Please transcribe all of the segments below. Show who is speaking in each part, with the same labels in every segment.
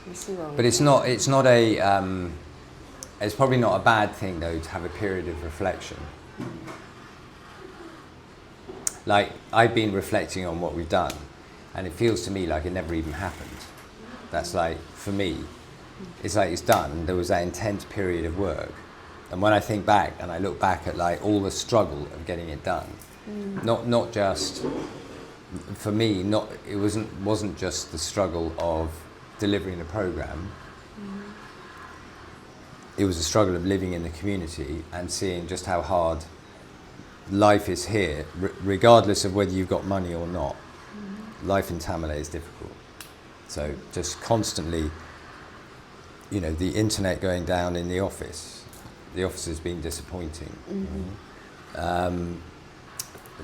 Speaker 1: You see what
Speaker 2: But it's not a, it's probably not a bad thing though to have a period of reflection. Like, I've been reflecting on what we've done, and it feels to me like it never even happened. That's like, for me, it's like it's done. There was that intense period of work. And when I think back and I look back at like all the struggle of getting it done, not just, for me, it wasn't just the struggle of delivering the program. It was a struggle of living in the community and seeing just how hard life is here, regardless of whether you've got money or not. Life in Tamale is difficult. So just constantly, you know, the internet going down in the office has been disappointing.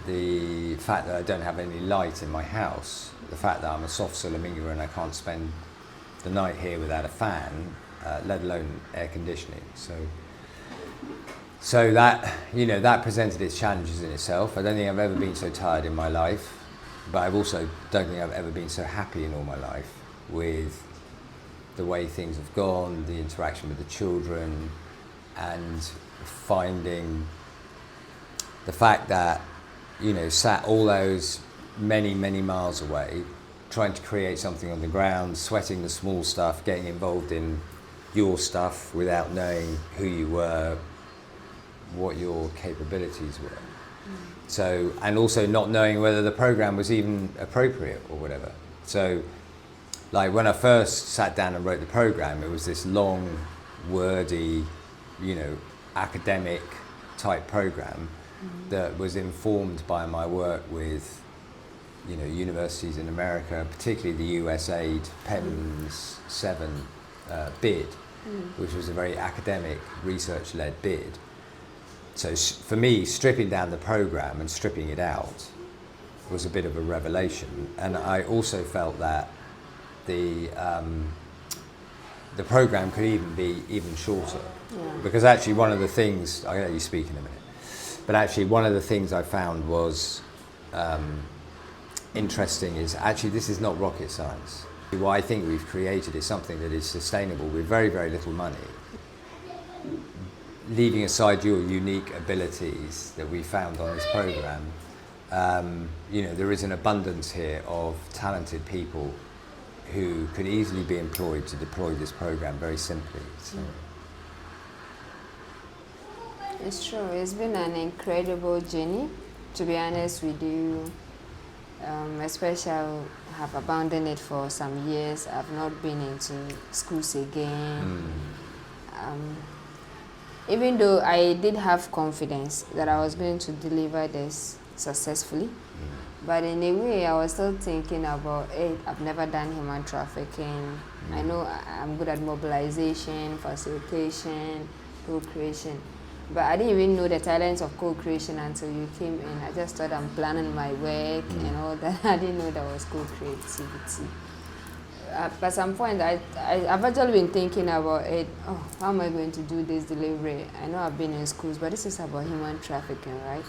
Speaker 2: The fact that I don't have any light in my house, the fact that I'm a soft Sulaminga and I can't spend the night here without a fan, let alone air conditioning. So that, you know, that presented its challenges in itself. I don't think I've ever been so tired in my life, but I also don't think I've ever been so happy in all my life with the way things have gone, the interaction with the children, and finding the fact that, you know, sat all those many, many miles away, trying to create something on the ground, sweating the small stuff, getting involved in your stuff without knowing who you were, what your capabilities were. So, and also not knowing whether the program was even appropriate or whatever. So, like when I first sat down and wrote the program, it was this long, wordy, you know, academic type program that was informed by my work with, you know, universities in America, particularly the USAID PEMS 7 bid, which was a very academic, research-led bid. So for me, stripping down the program and stripping it out was a bit of a revelation. And I also felt that the program could even be even shorter. Because actually one of the things, I'll let you speak in a minute, but actually one of the things I found was interesting is actually this is not rocket science. What I think we've created is something that is sustainable with very, very little money. Leaving aside your unique abilities that we found on this program, you know, there is an abundance here of talented people who could easily be employed to deploy this program very simply. So.
Speaker 1: It's true. It's been an incredible journey, to be honest with you. Especially I have abandoned it for some years. I've not been into schools again. Even though I did have confidence that I was going to deliver this successfully, but in a way I was still thinking about, hey, I've never done human trafficking. I know I'm good at mobilization, facilitation, co-creation, but I didn't even know the talents of co-creation until you came in. I just thought I'm planning my work and all that. I didn't know that was co-creativity. At some point, I've actually been thinking about it. Oh, how am I going to do this delivery? I know I've been in schools, but this is about human trafficking, right?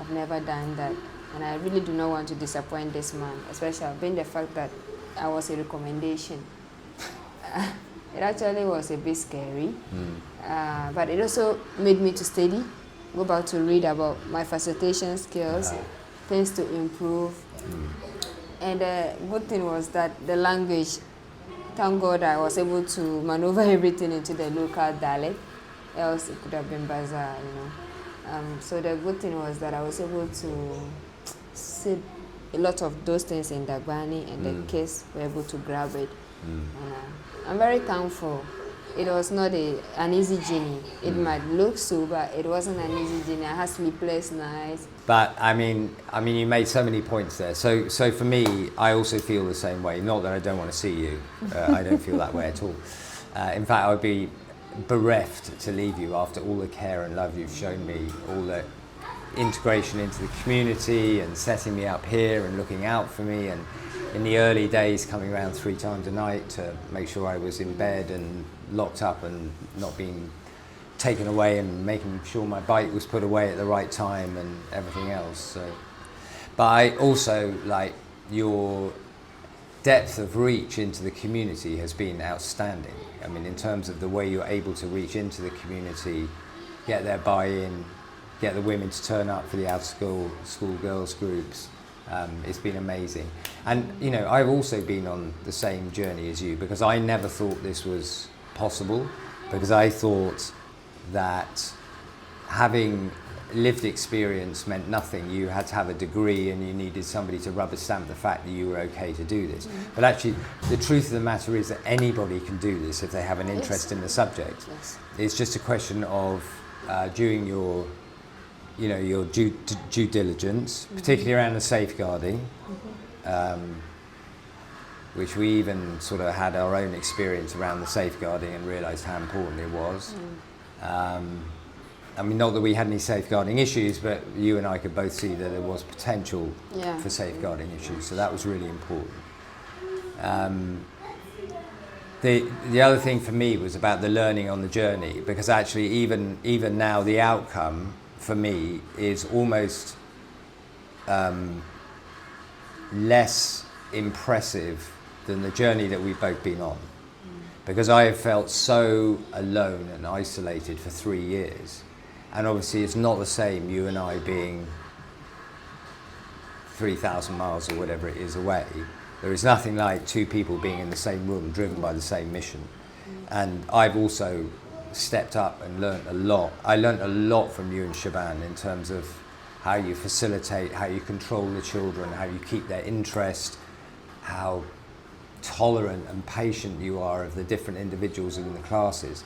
Speaker 1: I've never done that. And I really do not want to disappoint this man, especially being the fact that I was a recommendation. It actually was a bit scary, but it also made me to study, go back to read about my facilitation skills, things to improve. And the good thing was that the language, thank God I was able to maneuver everything into the local dialect, else it could have been bizarre, you know. So the good thing was that I was able to see a lot of those things in Dagbani, and the kids were able to grab it. I'm very thankful. It was not an easy journey. It might look so, but it wasn't an easy journey. I had sleepless nights.
Speaker 2: But I mean, you made so many points there. So for me, I also feel the same way. Not that I don't want to see you. I don't feel that way at all. In fact, I would be bereft to leave you after all the care and love you've shown me, all the integration into the community and setting me up here and looking out for me, and in the early days coming around 3 times a night to make sure I was in bed and locked up and not being taken away, and making sure my bike was put away at the right time and everything else. So, but I also like your depth of reach into the community has been outstanding. I mean, in terms of the way you're able to reach into the community, get their buy-in, get the women to turn up for the out-of-school school girls groups. It's been amazing. And, you know, I've also been on the same journey as you, because I never thought this was possible, because I thought that having lived experience meant nothing. You had to have a degree and you needed somebody to rubber stamp the fact that you were okay to do this. But actually, the truth of the matter is that anybody can do this if they have an interest in the subject. It's just a question of doing your due diligence, particularly around the safeguarding, which we even sort of had our own experience around the safeguarding and realised how important it was. I mean, not that we had any safeguarding issues, but you and I could both see that there was potential for safeguarding issues, so that was really important. The other thing for me was about the learning on the journey, because actually even now the outcome for me is almost less impressive than the journey that we've both been on, because I have felt so alone and isolated for 3 years. And obviously it's not the same, you and I being 3,000 miles or whatever it is away. There is nothing like two people being in the same room, driven by the same mission. And I've also stepped up and learnt a lot. I learnt a lot from you and Shaban in terms of how you facilitate, how you control the children, how you keep their interest, how tolerant and patient you are of the different individuals in the classes.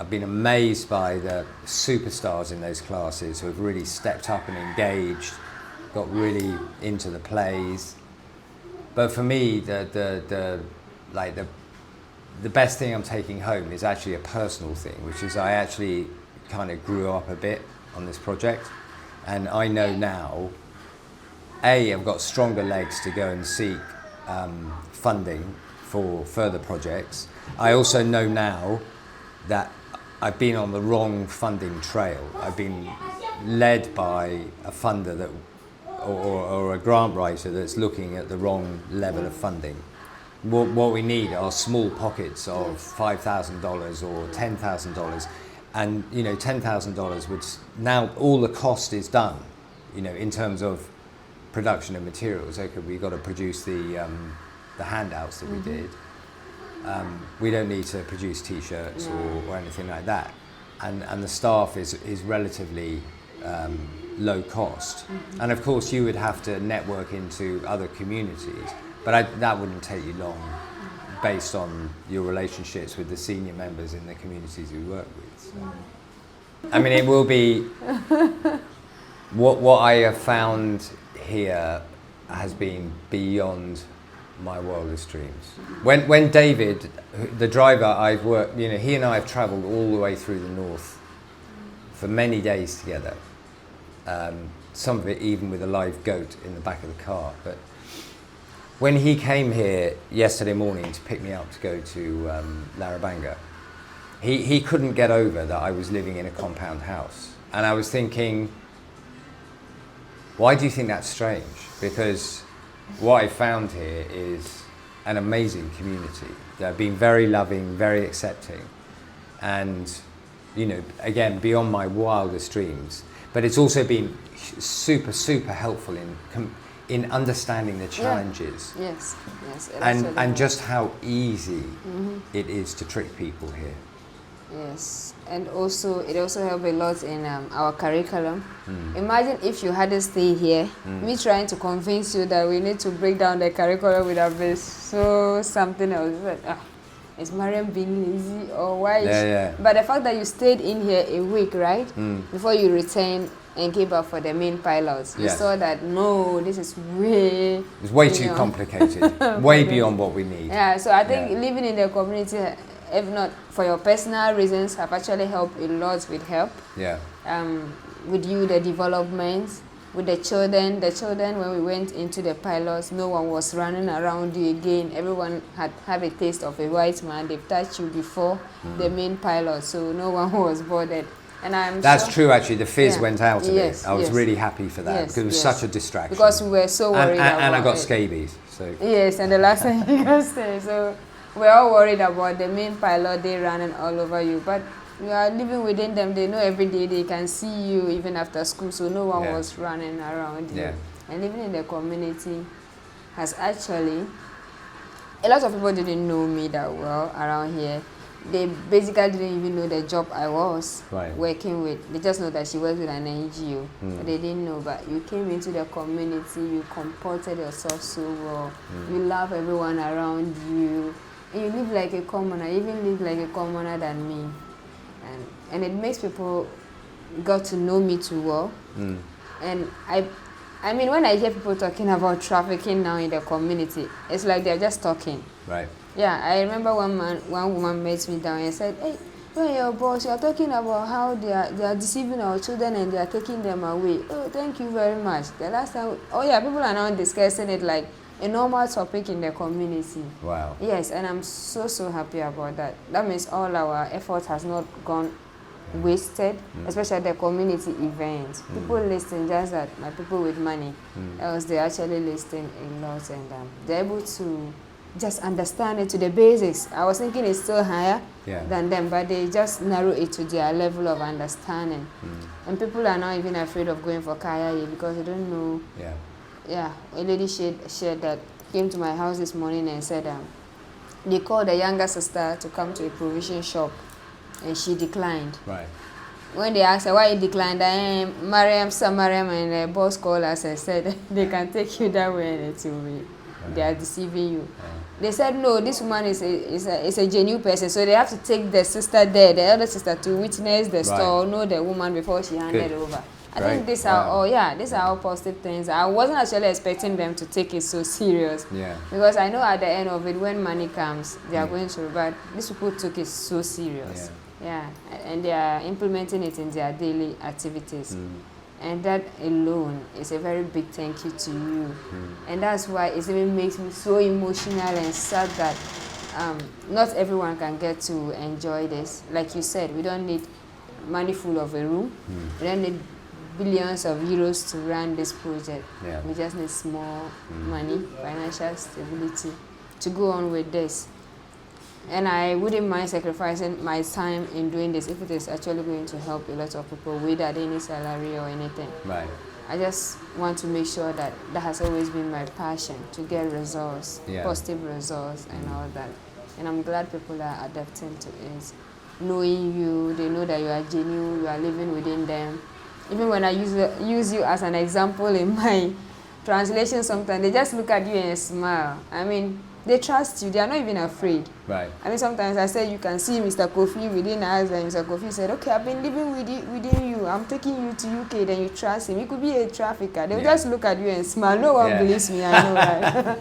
Speaker 2: I've been amazed by the superstars in those classes who have really stepped up and engaged, got really into the plays. But for me, the best thing I'm taking home is actually a personal thing, which is I actually kind of grew up a bit on this project, and I know now, I've got stronger legs to go and seek funding for further projects. I also know now that I've been on the wrong funding trail. I've been led by a funder that, or a grant writer that's looking at the wrong level of funding. What we need are small pockets of $5,000 or $10,000, and you know, $10,000 would, now all the cost is done, you know, in terms of production of materials. Okay, we got to produce the handouts that we did. We don't need to produce T-shirts or anything like that, and the staff is relatively low cost. And of course, you would have to network into other communities, but that wouldn't take you long, based on your relationships with the senior members in the communities we work with. So. I mean, it will be what I have found here has been beyond my wildest dreams. When David, the driver I've worked, you know, he and I have travelled all the way through the north for many days together. Some of it even with a live goat in the back of the car. But when he came here yesterday morning to pick me up to go to Larabanga, he couldn't get over that I was living in a compound house. And I was thinking, why do you think that's strange? Because what I found here is an amazing community. They're being very loving, very accepting, and, you know, again, beyond my wildest dreams. But it's also been super, super helpful in understanding the challenges.
Speaker 1: Yes.
Speaker 2: And just how easy it is to trick people here.
Speaker 1: Yes, and also it also helped a lot in our curriculum. Imagine if you hadn't stayed here, me trying to convince you that we need to break down the curriculum would have been so something else. But, is Mariam being lazy or why? But the fact that you stayed in here a week, right, before you returned and came back for the main pilots, you saw that no, this is way...
Speaker 2: It's way too complicated, way beyond what we need.
Speaker 1: Yeah, so I think living in the community, if not for your personal reasons, have actually helped a lot with help. Yeah. With you, the development, with the children, when we went into the pilots, no one was running around you again. Everyone had a taste of a white man. They've touched you before the main pilot, so no one was bothered. And
Speaker 2: That's true, actually. The fizz went out of
Speaker 1: yes,
Speaker 2: it. I was
Speaker 1: yes.
Speaker 2: really happy for that,
Speaker 1: Yes,
Speaker 2: because it was
Speaker 1: yes.
Speaker 2: such a distraction.
Speaker 1: Because we were so worried
Speaker 2: and I got
Speaker 1: it.
Speaker 2: scabies. So
Speaker 1: Yes, and the last time you got stay. So we're all worried about the main pilot, they running all over you. But you are living within them. They know every day they can see you even after school. So no one was running around you.
Speaker 2: Yeah.
Speaker 1: And living in the community has actually, a lot of people didn't know me that well around here. They basically didn't even know the job I was working with. They just know that she works with an NGO. But they didn't know. But you came into the community, you comported yourself so well. You love everyone around you. And you live like a commoner. You even live like a commoner than me. And it makes people got to know me too well. And I mean, when I hear people talking about trafficking now in the community, it's like they're just talking.
Speaker 2: Right.
Speaker 1: Yeah, I remember one woman met me down and said, "Hey, when your boss, you're talking about how they are deceiving our children and they are taking them away. Oh, thank you very much." The last time, people are now discussing it like a normal topic in the community.
Speaker 2: Wow.
Speaker 1: Yes, and I'm so happy about that. That means all our effort has not gone wasted, especially the community events. People listen, just that my people with money, else they actually listen a lot, and they're able to just understand it to the basics. I was thinking it's still higher than them, but they just narrow it to their level of understanding. And people are not even afraid of going for kaya because they don't know. Yeah, a lady shared that, came to my house this morning and said they called the younger sister to come to a provision shop, and she declined.
Speaker 2: Right.
Speaker 1: When they asked her why you declined, Mariama and the boss called us and said they can take you that way and it will be, they are deceiving you. They said no, this woman is a genuine person, so they have to take the sister there, the elder sister, to witness the store, know the woman before she handed over. I think these are all positive things. I wasn't actually expecting them to take it so serious. Because I know at the end of it, when money comes, they are going to, but these people took it so serious. And they are implementing it in their daily activities. And that alone is a very big thank you to you. And that's why it even makes me so emotional and sad that not everyone can get to enjoy this. Like you said, we don't need money full of a room. We don't need billions of euros to run this project. We just need small money, financial stability to go on with this. And I wouldn't mind sacrificing my time in doing this if it is actually going to help a lot of people without any salary or anything. I just want to make sure that has always been my passion, to get results, positive results and all that. And I'm glad people are adapting to it. Knowing you, they know that you are genuine, you are living within them. Even when I use you as an example in my translation, sometimes they just look at you and smile. I mean, they trust you. They are not even afraid. I mean, sometimes I said, you can see Mr. Kofi within us, and Mr. Kofi said, okay, I've been living within you. I'm taking you to UK, then you trust him. He could be a trafficker. They'll just look at you and smile. No one believes me, I know, right?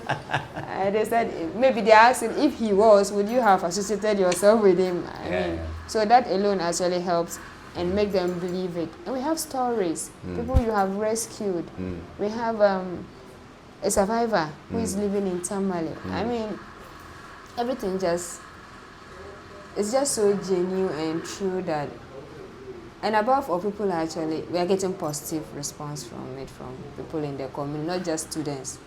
Speaker 1: And they said, maybe they asked him, if he was, would you have associated yourself with him? I mean, so that alone actually helps and make them believe it. And we have stories, people you have rescued. We have a survivor who is living in Tamale. I mean, everything it's just so genuine and true that, and above all, people actually, we are getting positive response from it, from people in the community, not just students,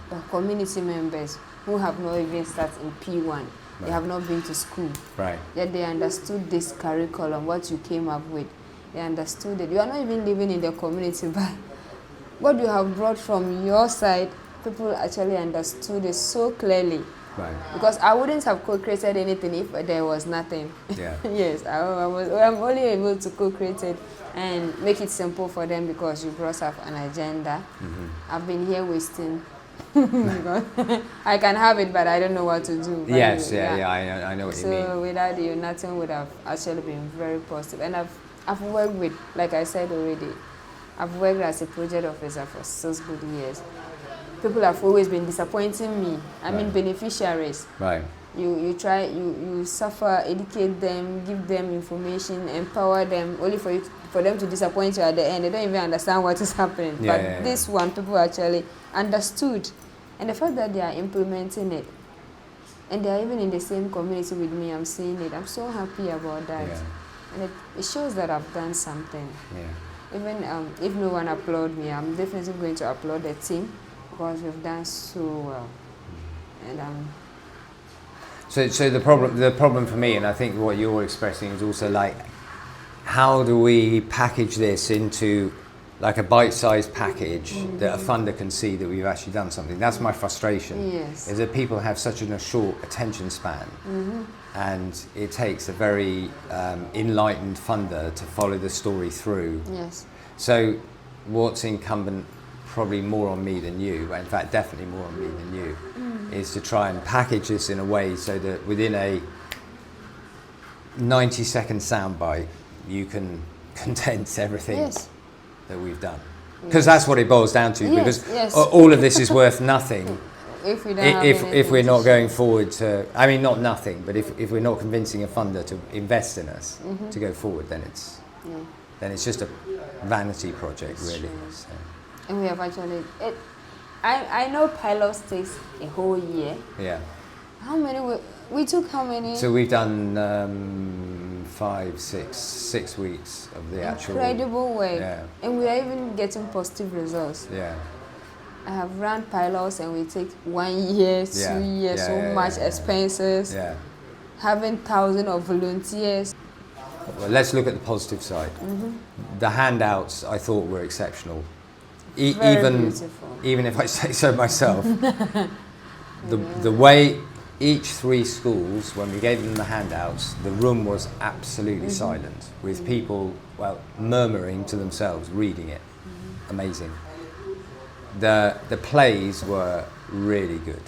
Speaker 1: but community members who have not even started in P1. They have not been to school. Yet they understood this curriculum, what you came up with. They understood it. You are not even living in the community, but what you have brought from your side, people actually understood it so clearly. Because I wouldn't have co-created anything if there was nothing. Yes, I'm only able to co-create it and make it simple for them because you brought up an agenda. I've been here wasting. I can have it, but I don't know what to do.
Speaker 2: I know what you mean.
Speaker 1: So without you, nothing would have actually been very positive. And I've worked with, like I said already, I've worked as a project officer for 6 good years. People have always been disappointing me. I mean, beneficiaries. You try, you suffer, educate them, give them information, empower them, only for them to disappoint you at the end. They don't even understand what is happening. This one, people actually understood. And the fact that they are implementing it, and they are even in the same community with me, I'm seeing it. I'm so happy about that. And it shows that I've done something.
Speaker 2: Yeah.
Speaker 1: Even if no one applaud me, I'm definitely going to applaud the team because we've done so well. And
Speaker 2: So the problem for me, and I think what you're expressing is also like, how do we package this into like a bite-sized package that a funder can see that we've actually done something? That's my frustration.
Speaker 1: Yes.
Speaker 2: Is that people have such a short attention span, and it takes a very enlightened funder to follow the story through.
Speaker 1: Yes.
Speaker 2: So what's incumbent, probably more on me than you, in fact definitely more on me than you, is to try and package this in a way so that within a 90-second soundbite you can condense everything
Speaker 1: Yes.
Speaker 2: that we've done. Because that's what it boils down to,
Speaker 1: Yes,
Speaker 2: because
Speaker 1: yes.
Speaker 2: all of this is worth nothing
Speaker 1: If we don't have
Speaker 2: if
Speaker 1: anything
Speaker 2: we're
Speaker 1: to
Speaker 2: not
Speaker 1: show.
Speaker 2: going forward to, I mean not nothing, but if we're not convincing a funder to invest in us to go forward, then it's just a vanity project, really.
Speaker 1: true.
Speaker 2: So.
Speaker 1: And we have actually, I know pilots takes a whole year.
Speaker 2: Yeah.
Speaker 1: How many, we took how many?
Speaker 2: So we've done 6 weeks of the actual.
Speaker 1: Incredible work.
Speaker 2: Yeah.
Speaker 1: And we are even getting positive results.
Speaker 2: Yeah.
Speaker 1: I have run pilots and we take 1 year, 2
Speaker 2: Yeah.
Speaker 1: years,
Speaker 2: Yeah,
Speaker 1: so
Speaker 2: yeah,
Speaker 1: much
Speaker 2: yeah.
Speaker 1: expenses,
Speaker 2: Yeah.
Speaker 1: having thousands of volunteers.
Speaker 2: Well, let's look at the positive side. The handouts I thought were exceptional.
Speaker 1: Very beautiful.
Speaker 2: Even if I say so myself, the way each 3 schools, when we gave them the handouts, the room was absolutely silent, with people, murmuring to themselves, reading it. Amazing. The plays were really good.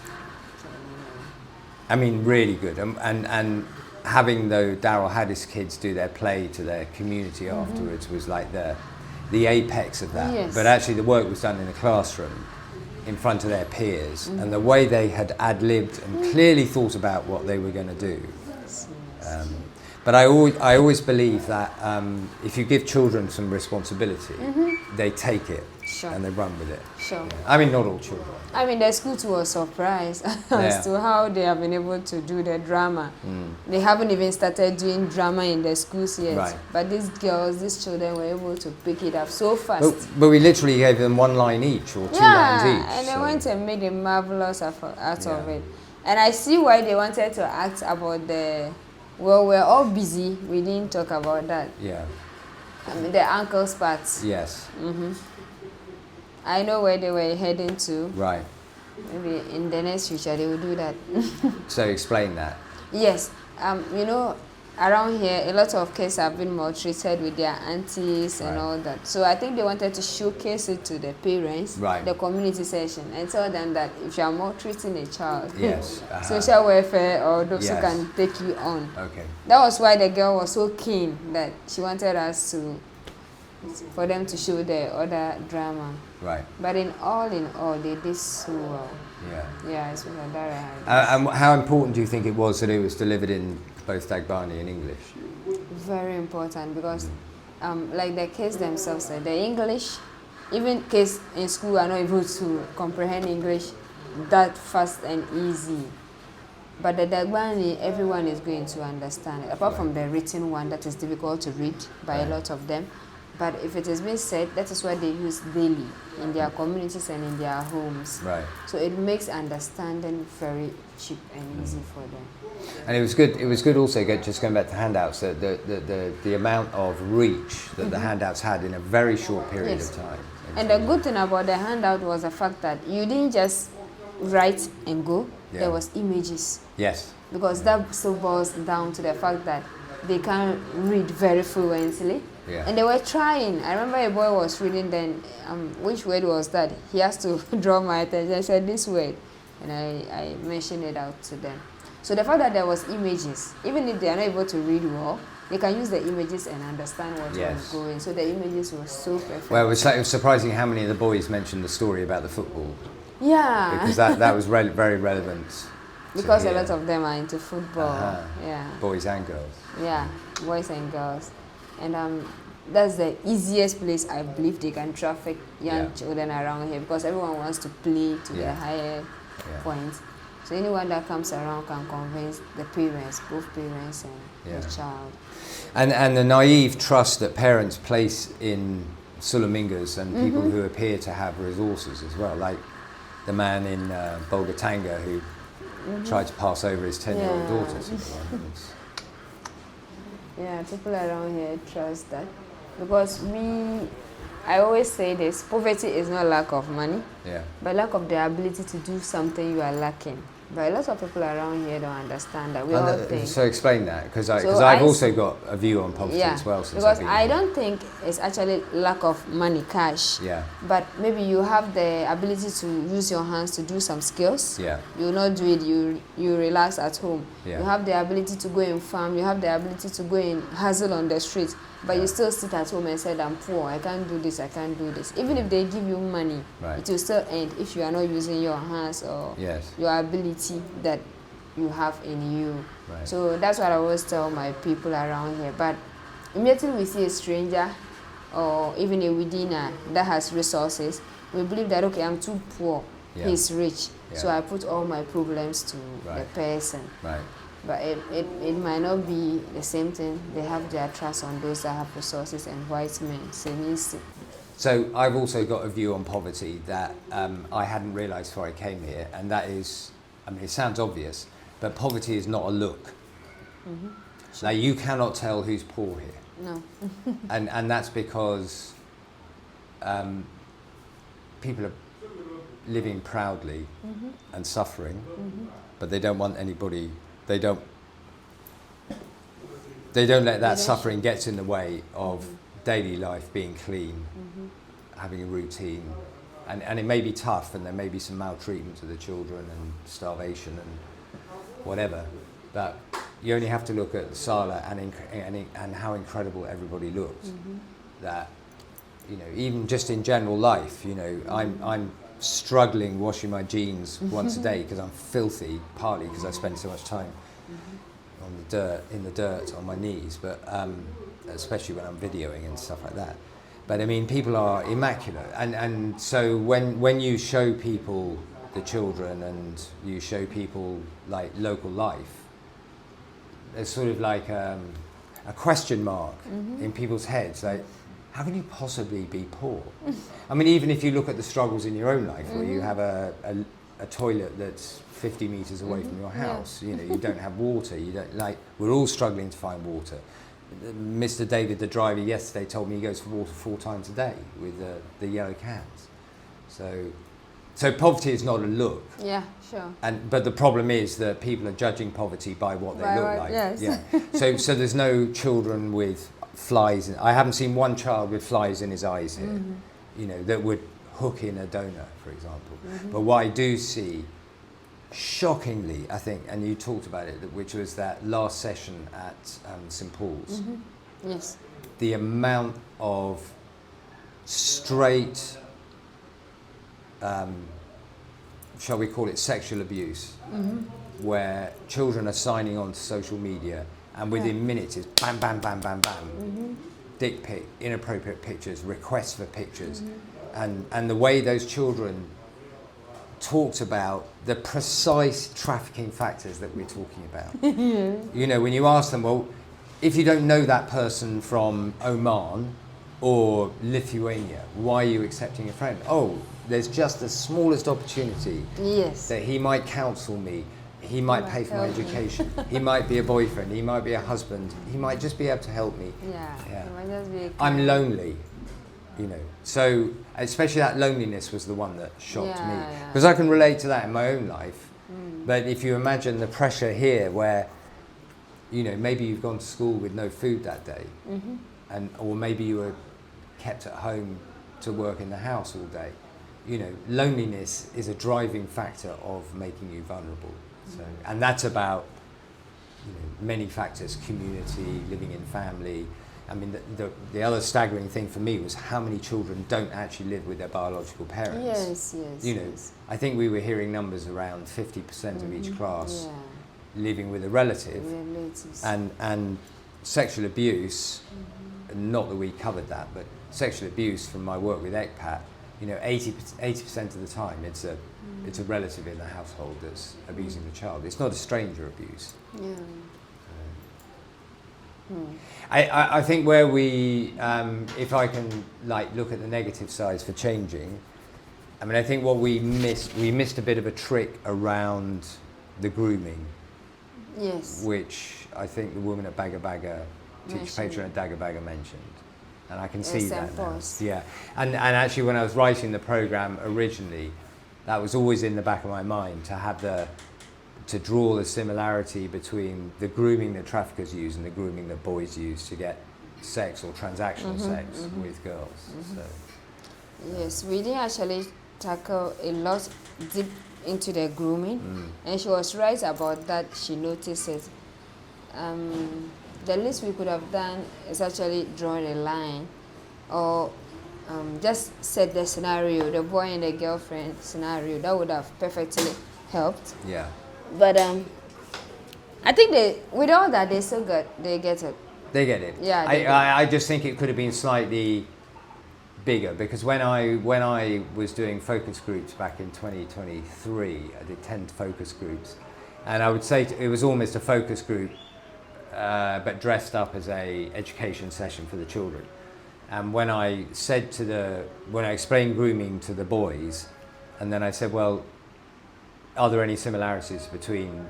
Speaker 2: I mean, really good. And having Daryl had his kids do their play to their community afterwards was like the apex of that.
Speaker 1: Yes.
Speaker 2: But actually the work was done in the classroom in front of their peers, and the way they had ad-libbed and clearly thought about what they were going to do. But I always believe that if you give children some responsibility, they take it and they run with it.
Speaker 1: Sure.
Speaker 2: I mean, not all children.
Speaker 1: I mean, the school was surprised as to how they have been able to do the drama. They haven't even started doing drama in the schools yet.
Speaker 2: Right.
Speaker 1: But these children were able to pick it up so fast.
Speaker 2: But we literally gave them 1 line each or 2 lines each.
Speaker 1: And they went and made a marvelous effort out of
Speaker 2: Yeah.
Speaker 1: it. And I see why they wanted to act about we're all busy. We didn't talk about that.
Speaker 2: Yeah.
Speaker 1: I mean, the ankles parts.
Speaker 2: Yes.
Speaker 1: I know where they were heading to.
Speaker 2: Right.
Speaker 1: Maybe in the next future they will do that.
Speaker 2: So explain that.
Speaker 1: Yes. You know, around here, a lot of kids have been maltreated with their aunties and
Speaker 2: Right.
Speaker 1: all that. So I think they wanted to showcase it to the parents,
Speaker 2: Right.
Speaker 1: the community session, and tell them that if you are maltreating a child,
Speaker 2: Yes.
Speaker 1: social welfare or those who
Speaker 2: Yes.
Speaker 1: can take you on.
Speaker 2: Okay.
Speaker 1: That was why the girl was so keen that she wanted us for them to show the other drama.
Speaker 2: Right.
Speaker 1: But in all, they did so well.
Speaker 2: Yeah.
Speaker 1: Yeah, it's with Adara.
Speaker 2: And how important do you think it was that it was delivered in both Dagbani and English?
Speaker 1: Very important because, like the kids themselves said, the English, even kids in school are not able to comprehend English that fast and easy. But the Dagbani, everyone is going to understand it, apart from the written one that is difficult to read by a lot of them. But if it has been said, that is what they use daily in their communities and in their homes.
Speaker 2: Right.
Speaker 1: So it makes understanding very cheap and easy for them.
Speaker 2: And it was good. It was good also. Just going back to handouts, the amount of reach that the handouts had in a very short period
Speaker 1: Yes.
Speaker 2: of time.
Speaker 1: And the good thing about the handout was the fact that you didn't just write and go.
Speaker 2: Yeah.
Speaker 1: There was images.
Speaker 2: Yes.
Speaker 1: Because that still boils down to the fact that they can't read very fluently.
Speaker 2: Yeah.
Speaker 1: And they were trying. I remember a boy was reading then, which word was that? He has to draw my attention. I said this word. And I mentioned it out to them. So the fact that there was images, even if they are not able to read well, they can use the images and understand what was going. So the images were so perfect.
Speaker 2: Well, it was surprising how many of the boys mentioned the story about the football.
Speaker 1: Yeah.
Speaker 2: Because that was very relevant.
Speaker 1: Because a lot of them are into football. Yeah.
Speaker 2: Boys and girls.
Speaker 1: Yeah, boys and girls. And that's the easiest place I believe they can traffic young children around here because everyone wants to play to the higher point. So anyone that comes around can convince the parents, both parents and the child.
Speaker 2: And the naive trust that parents place in Sulamingas and people who appear to have resources as well, like the man in Bolgatanga who tried to pass over his 10-year-old daughter to someone.
Speaker 1: Yeah, people around here trust that. Because I always say this, poverty is not lack of money, but lack of the ability to do something you are lacking. But a lot of people around here don't understand that. We all think.
Speaker 2: So explain that, because I've also got a view on poverty as well. Since
Speaker 1: because I don't think it's actually lack of money, cash.
Speaker 2: Yeah.
Speaker 1: But maybe you have the ability to use your hands to do some skills.
Speaker 2: Yeah.
Speaker 1: You will not do it. You relax at home.
Speaker 2: Yeah.
Speaker 1: You have the ability to go and farm. You have the ability to go and hustle on the street. But you still sit at home and say, I'm poor, I can't do this, I can't do this. Even if they give you money, it will still end if you are not using your hands or your ability that you have in you.
Speaker 2: Right.
Speaker 1: So that's what I always tell my people around here. But immediately we see a stranger or even a Widina that has resources, we believe that, okay, I'm too poor, he's rich. So I put all my problems to the person.
Speaker 2: Right.
Speaker 1: But it might not be the same thing. They have their trust on those that have resources and white men.
Speaker 2: So I've also got a view on poverty that I hadn't realised before I came here, and that is, I mean, it sounds obvious, but poverty is not a look. Now, you cannot tell who's poor here.
Speaker 1: No.
Speaker 2: and that's because people are living proudly and suffering, but they don't want anybody. They don't let that suffering get in the way of daily life being clean, having a routine, and it may be tough, and there may be some maltreatment to the children and starvation and whatever, but you only have to look at Sala and how incredible everybody looks. That, you know, even just in general life, you know, I'm struggling washing my jeans once a day because I'm filthy, partly because I spend so much time in the dirt on my knees, but especially when I'm videoing and stuff like that. But I mean, people are immaculate, and so when you show people the children and you show people like local life, there's sort of like a question mark in people's heads, like, how can you possibly be poor? I mean, even if you look at the struggles in your own life, where you have a toilet that's 50 meters away from your house, you know, you don't have water, you don't, like, we're all struggling to find water. Mr. David, the driver, yesterday told me he goes for water 4 times a day with the yellow cans. So poverty is not a look.
Speaker 1: Yeah, sure.
Speaker 2: But the problem is that people are judging poverty by what they look like.
Speaker 1: Yes.
Speaker 2: Yeah. So there's no children with flies. I haven't seen one child with flies in his eyes here, you know, that would hook in a donor, for example. But what I do see, shockingly, I think, and you talked about it, which was that last session at St. Paul's.
Speaker 1: Yes.
Speaker 2: The amount of straight, shall we call it sexual abuse, where children are signing on to social media and within minutes it's bam, bam, bam, bam, bam, dick pic, inappropriate pictures, requests for pictures, and the way those children talked about the precise trafficking factors that we're talking about. You know, when you ask them, well, if you don't know that person from Oman or Lithuania, why are you accepting a friend? Oh, there's just the smallest opportunity that he might counsel me, he might pay for my education, he might be a boyfriend, he might be a husband, he might just be able to help me.
Speaker 1: Yeah. He might just be
Speaker 2: I'm lonely, you know. So especially that loneliness was the one that shocked me, because I can relate to that in my own life. But if you imagine the pressure here, where, you know, maybe you've gone to school with no food that day, or maybe you were kept at home to work in the house all day. You know, loneliness is a driving factor of making you vulnerable. So, and that's about, you know, many factors: community, living in family. I mean, the other staggering thing for me was how many children don't actually live with their biological parents.
Speaker 1: Yes.
Speaker 2: You know, I think we were hearing numbers around 50% of each class living with a relative, and sexual abuse. Not that we covered that, but sexual abuse from my work with ECPAT, you know, 80% of the time it's a It's a relative in the household that's abusing the child. It's not a stranger abuse.
Speaker 1: Yeah.
Speaker 2: I think where we, if I can like look at the negative sides for changing, I mean, I think what we missed a bit of a trick around the grooming.
Speaker 1: Yes.
Speaker 2: Which I think the woman at Bagga Bagga, teacher patron at Dagbani mentioned. And I can see that now. Yeah. And actually when I was writing the programme originally, that was always in the back of my mind, to draw the similarity between the grooming that traffickers use and the grooming that boys use to get sex or transactional sex with girls. So,
Speaker 1: yes, we didn't actually tackle a lot deep into the grooming, and she was right about that. She noticed it. The least we could have done is actually drawing a line, or just set the scenario, the boy and the girlfriend scenario. That would have perfectly helped.
Speaker 2: yeah.
Speaker 1: But I think with all that, they still get it.
Speaker 2: They get it.
Speaker 1: Yeah.
Speaker 2: I just think it could have been slightly bigger, because when I was doing focus groups back in 2023, I did 10 focus groups, and I would say it was almost a focus group, but dressed up as a education session for the children. And when I explained grooming to the boys, and then I said, well, are there any similarities between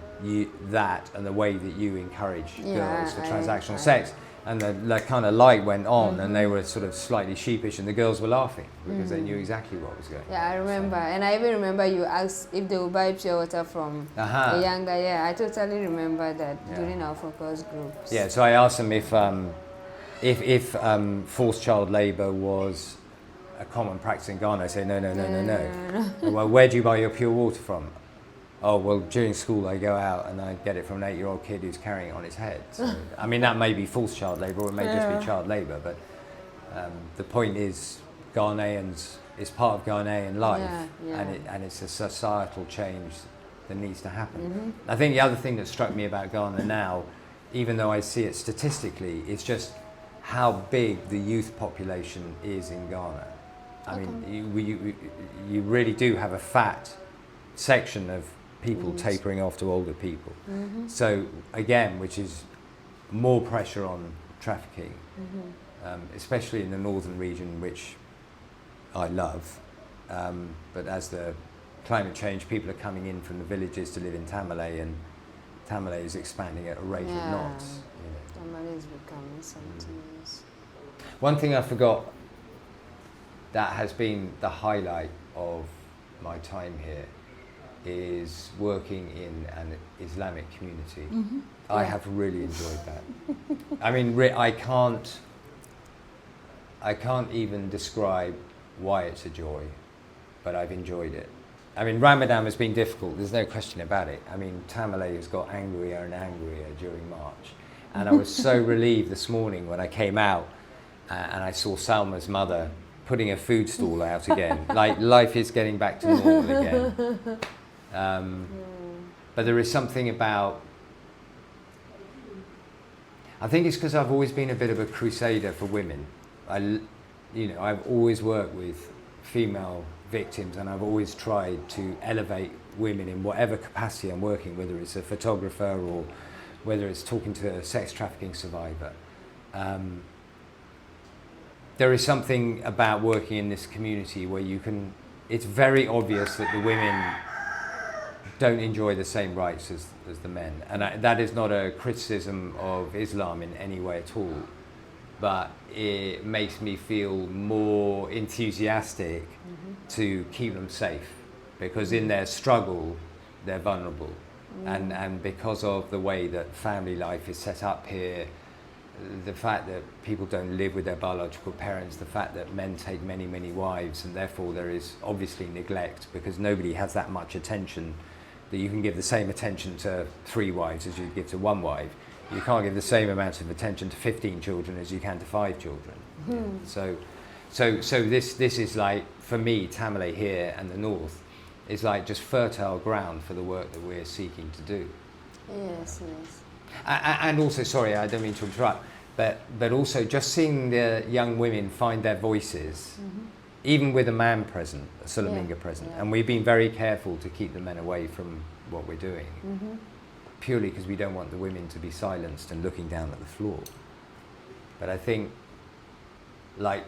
Speaker 2: that and the way that you encourage girls for transactional sex? And the kind of light went on, and they were sort of slightly sheepish, and the girls were laughing because they knew exactly what was going on.
Speaker 1: Yeah, I remember. And I even remember you asked if they would buy pure water from a younger. Yeah, I totally remember that during our focus groups.
Speaker 2: Yeah, so I asked them if forced child labour was a common practice in Ghana. I say no. Well, where do you buy your pure water from? Oh, well, during school I go out and I get it from an 8-year-old kid who's carrying it on his head. So, I mean, that may be false child labour, or it may just be child labour, but the point is Ghanaians, it's part of Ghanaian life, and it's a societal change that needs to happen. I think the other thing that struck me about Ghana now, even though I see it statistically, is just how big the youth population is in Ghana. I mean, you really do have a fat section of people tapering off to older people. So again, which is more pressure on trafficking, especially in the northern region, which I love. But as the climate change, people are coming in from the villages to live in Tamale, and Tamale is expanding at a rate of knots.
Speaker 1: Tamale is becoming something else.
Speaker 2: One thing I forgot that has been the highlight of my time here is working in an Islamic community. I have really enjoyed that. I mean, I can't even describe why it's a joy, but I've enjoyed it. I mean, Ramadan has been difficult, there's no question about it. I mean, Tamale has got angrier and angrier during March. And I was so relieved this morning when I came out and I saw Salma's mother putting a food stall out again. Like, life is getting back to normal again. But there is something about, I think it's because I've always been a bit of a crusader for women. I've always worked with female victims, and I've always tried to elevate women in whatever capacity I'm working, whether it's a photographer or whether it's talking to a sex trafficking survivor. There is something about working in this community where it's very obvious that the women don't enjoy the same rights as the men. And that is not a criticism of Islam in any way at all, but it makes me feel more enthusiastic to keep them safe, because in their struggle, they're vulnerable. And because of the way that family life is set up here, the fact that people don't live with their biological parents, the fact that men take many, many wives, and therefore there is obviously neglect because nobody has that much attention, that you can give the same attention to 3 wives as you give to 1 wife. You can't give the same amount of attention to 15 children as you can to 5 children. So this is like, for me, Tamale here and the north is like just fertile ground for the work that we're seeking to do.
Speaker 1: Yes.
Speaker 2: And also, sorry, I don't mean to interrupt, but also just seeing the young women find their voices even with a man present, a Sulaminga present,
Speaker 1: Yeah.
Speaker 2: and we've been very careful to keep the men away from what we're doing,
Speaker 1: Mm-hmm.
Speaker 2: purely because we don't want the women to be silenced and looking down at the floor. But I think, like,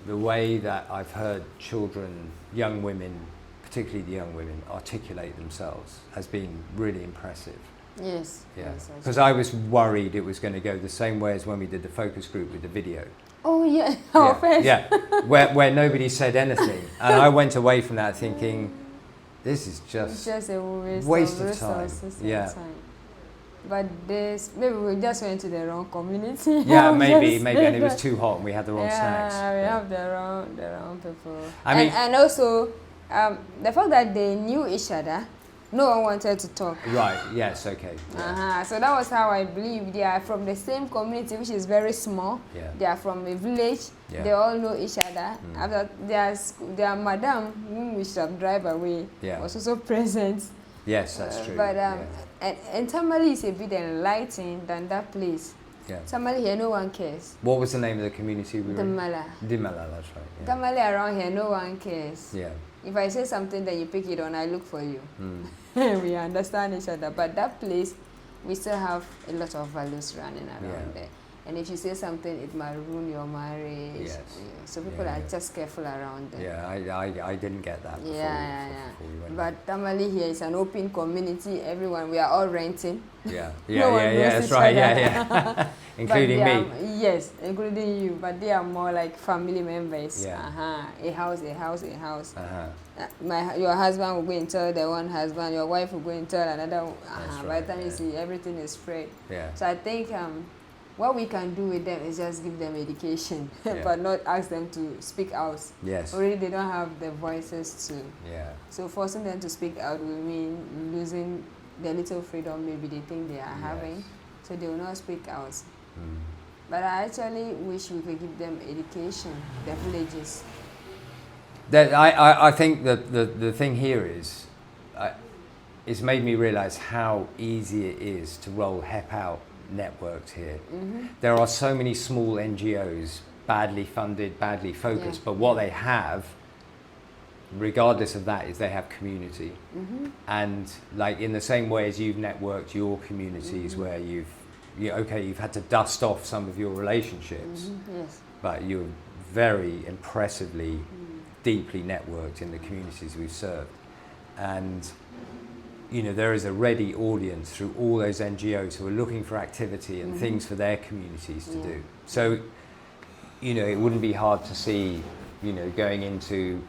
Speaker 2: the way that I've heard children, young women, particularly the young women, articulate themselves has been really impressive.
Speaker 1: Yes.
Speaker 2: Yeah,
Speaker 1: Yes,
Speaker 2: because I was worried it was going to go the same way as when we did the focus group with the video.
Speaker 1: Oh yeah. Our face.
Speaker 2: Yeah, where nobody said anything, and I went away from that thinking, this is
Speaker 1: It's
Speaker 2: just
Speaker 1: just a
Speaker 2: waste of time.
Speaker 1: resources and
Speaker 2: Yeah.
Speaker 1: time. But this, maybe we just went to the wrong community.
Speaker 2: yeah,
Speaker 1: I'm
Speaker 2: maybe,
Speaker 1: just
Speaker 2: and it was
Speaker 1: saying
Speaker 2: too hot, and we had the wrong
Speaker 1: that.
Speaker 2: snacks.
Speaker 1: Yeah, we
Speaker 2: Yeah.
Speaker 1: have the wrong people.
Speaker 2: I mean-
Speaker 1: and also, the fact that they knew each other, no one wanted to talk.
Speaker 2: Right. Yes. Okay. Yeah.
Speaker 1: So that was how I believe they are from the same community, which is very small.
Speaker 2: Yeah.
Speaker 1: They are from a village.
Speaker 2: Yeah.
Speaker 1: They all know each other.
Speaker 2: Mm.
Speaker 1: After their madam, whom we shall drive away,
Speaker 2: Yeah.
Speaker 1: was also present.
Speaker 2: Yes, that's true.
Speaker 1: But
Speaker 2: yeah.
Speaker 1: and Tamale is a bit enlightening than that place.
Speaker 2: Yeah.
Speaker 1: Tamale here, no one cares.
Speaker 2: What was the name of the community we were in?
Speaker 1: Tamale.
Speaker 2: Dimala, that's right. Yeah.
Speaker 1: Tamale around here, no one cares.
Speaker 2: Yeah.
Speaker 1: If I say something, then you pick it on, I look for you.
Speaker 2: Mm.
Speaker 1: We understand each other. But that place, we still have a lot of values running around
Speaker 2: Yeah.
Speaker 1: there. And if you say something, it might ruin your marriage.
Speaker 2: Yes.
Speaker 1: Yeah. So people
Speaker 2: Yeah,
Speaker 1: are
Speaker 2: yeah.
Speaker 1: just careful around there.
Speaker 2: Yeah, I didn't get that before, before we went.
Speaker 1: But Tamale here is an open community. Everyone, we are all renting.
Speaker 2: Yeah,
Speaker 1: No one knows
Speaker 2: that's
Speaker 1: each
Speaker 2: right.
Speaker 1: other.
Speaker 2: Yeah.
Speaker 1: But
Speaker 2: Including
Speaker 1: they
Speaker 2: me.
Speaker 1: are- yes, including you. But they are more like family members.
Speaker 2: Yeah.
Speaker 1: A house, a house, a house.
Speaker 2: Uh-huh.
Speaker 1: Your husband will go and tell the one husband. Your wife will go and tell another. One.
Speaker 2: That's
Speaker 1: By
Speaker 2: right,
Speaker 1: the time you
Speaker 2: yeah.
Speaker 1: see, everything is spread.
Speaker 2: Yeah.
Speaker 1: So I think what we can do with them is just give them education,
Speaker 2: Yeah.
Speaker 1: but not ask them to speak out.
Speaker 2: Yes.
Speaker 1: Already they don't have the voices to.
Speaker 2: Yeah.
Speaker 1: So forcing them to speak out will mean losing the little freedom maybe they think they are having.
Speaker 2: Yes.
Speaker 1: So they will not speak out.
Speaker 2: Mm.
Speaker 1: But I actually wish we could give them education, the villages.
Speaker 2: That I think that the thing here is, it's made me realise how easy it is to roll HEP out networks here.
Speaker 1: Mm-hmm.
Speaker 2: There are so many small NGOs, badly funded, badly focused,
Speaker 1: Yeah.
Speaker 2: but what they have, regardless of that, is they have community.
Speaker 1: Mm-hmm.
Speaker 2: And like in the same way as you've networked your communities
Speaker 1: Mm-hmm.
Speaker 2: where you've had to dust off some of your relationships,
Speaker 1: Mm-hmm. Yes.
Speaker 2: but you're very impressively deeply networked in the communities we've served. And there is a ready audience through all those NGOs who are looking for activity and things for their communities to do. So, it wouldn't be hard to see, going into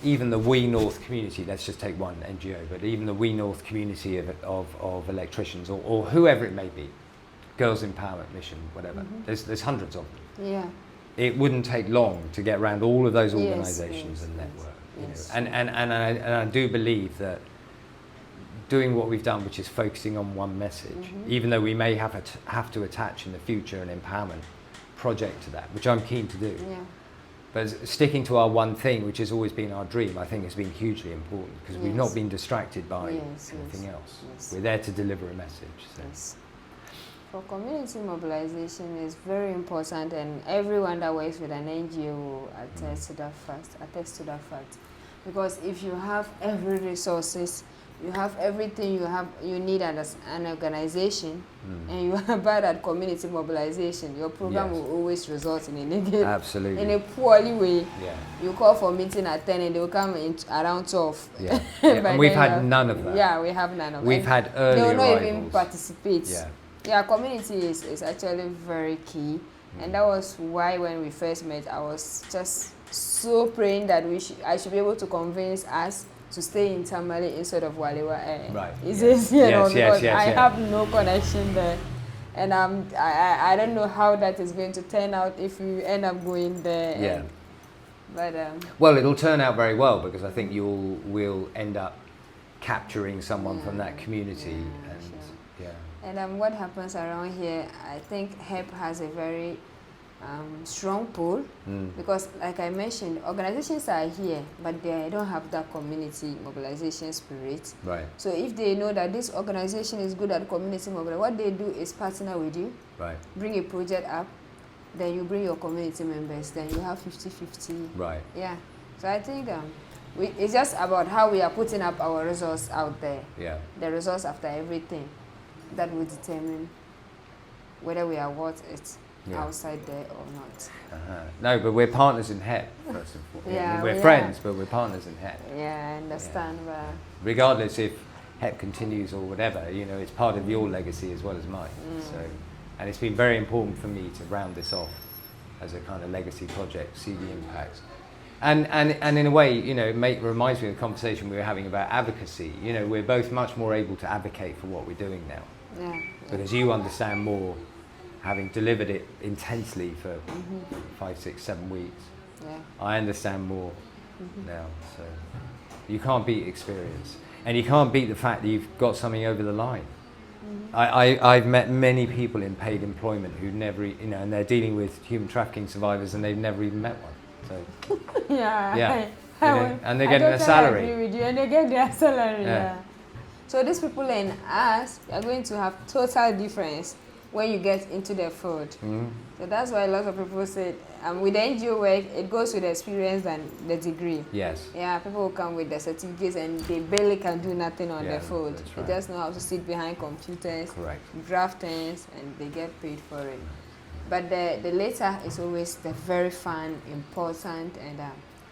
Speaker 2: even the We North community, let's just take one NGO, but even the We North community of electricians or whoever it may be, Girls Empowerment Mission, whatever, there's hundreds of them.
Speaker 1: Yeah.
Speaker 2: It wouldn't take long to get around all of those
Speaker 1: Yes,
Speaker 2: organisations
Speaker 1: yes,
Speaker 2: and
Speaker 1: yes,
Speaker 2: network.
Speaker 1: yes.
Speaker 2: And I do believe that doing what we've done, which is focusing on one message, even though we may have to attach in the future an empowerment project to that, which I'm keen to do.
Speaker 1: Yeah.
Speaker 2: But sticking to our one thing, which has always been our dream, I think has been hugely important because we've not
Speaker 1: Yes.
Speaker 2: been distracted by
Speaker 1: Yes,
Speaker 2: anything
Speaker 1: yes,
Speaker 2: else.
Speaker 1: yes.
Speaker 2: We're there to deliver a message. So.
Speaker 1: Yes. For community mobilization is very important, and everyone that works with an NGO will attest to that fact. Because if you have every resources, you have everything you need as an organization, and you are bad at community mobilization, your program
Speaker 2: Yes.
Speaker 1: will always result in a negative,
Speaker 2: Absolutely.
Speaker 1: in a poorly way.
Speaker 2: Yeah.
Speaker 1: You call for meeting at 10 and they will come in around 12.
Speaker 2: Yeah.
Speaker 1: By
Speaker 2: And we've
Speaker 1: then
Speaker 2: had
Speaker 1: you have-
Speaker 2: none of that.
Speaker 1: Yeah, we have none of that.
Speaker 2: We've had early
Speaker 1: They will not
Speaker 2: arrivals.
Speaker 1: even participate.
Speaker 2: Yeah.
Speaker 1: Yeah, community is actually very key. And that was why when we first met, I was just so praying that I should be able to convince us to stay in Tamale instead of Walewa.
Speaker 2: Right.
Speaker 1: It's
Speaker 2: Yes.
Speaker 1: easier
Speaker 2: Yes,
Speaker 1: because
Speaker 2: yes,
Speaker 1: I
Speaker 2: yes.
Speaker 1: have no connection there. And I don't know how that is going to turn out if we end up going there.
Speaker 2: Yeah.
Speaker 1: But
Speaker 2: Well, it'll turn out very well because I think we'll end up capturing someone from that community.
Speaker 1: Yeah,
Speaker 2: And
Speaker 1: sure.
Speaker 2: yeah.
Speaker 1: And what happens around here, I think HEP has a very strong pull because, like I mentioned, organizations are here, but they don't have that community mobilization spirit.
Speaker 2: Right.
Speaker 1: So if they know that this organization is good at community mobilization, what they do is partner with you,
Speaker 2: Right.
Speaker 1: bring a project up, then you bring your community members, then you have 50-50.
Speaker 2: Right.
Speaker 1: Yeah. So I think it's just about how we are putting up our resource out there.
Speaker 2: Yeah.
Speaker 1: The resource after everything that will determine whether we are worth it outside there or not.
Speaker 2: No, but we're partners in HEP, first and foremost.
Speaker 1: Yeah,
Speaker 2: we're friends, but we're partners in HEP.
Speaker 1: Yeah, I understand.
Speaker 2: Yeah. Regardless if HEP continues or whatever, you know, it's part of your legacy as well as mine. So, and it's been very important for me to round this off as a kind of legacy project, see the impact. And in a way, you know, it reminds me of the conversation we were having about advocacy. You know, we're both much more able to advocate for what we're doing now.
Speaker 1: Yeah.
Speaker 2: Because you understand more, having delivered it intensely for 5, 6, 7 weeks.
Speaker 1: Yeah.
Speaker 2: I understand more now. So you can't beat experience. And you can't beat the fact that you've got something over the line. I've met many people in paid employment who never, you know, and they're dealing with human trafficking survivors and they've never even met one. So
Speaker 1: yeah.
Speaker 2: You know, and they're getting a salary.
Speaker 1: I agree with you, and they get their salary.
Speaker 2: Yeah.
Speaker 1: So these people and us are going to have total difference when you get into the field. So that's why a lot of people say with the NGO work, it goes with the experience than the degree.
Speaker 2: Yes.
Speaker 1: Yeah, people will come with the certificates and they barely can do nothing on the field.
Speaker 2: That's right.
Speaker 1: They just know how to sit behind computers, draft things, and they get paid for it. But the later is always the very fun, important, and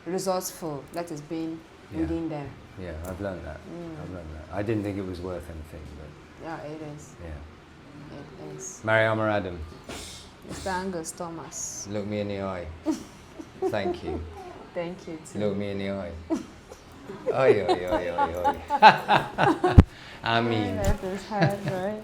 Speaker 1: resourceful that is being within them.
Speaker 2: Yeah, I've learned that. I've learned that. I didn't think it was worth anything, but
Speaker 1: yeah, it is.
Speaker 2: Yeah.
Speaker 1: It is.
Speaker 2: Mariama Adam.
Speaker 1: Mr. Angus Thomas.
Speaker 2: Look me in the eye. Thank you.
Speaker 1: Thank you too.
Speaker 2: Look me in the eye. Oi, oi, oi, oi, oi. I mean.
Speaker 1: That is hard, right?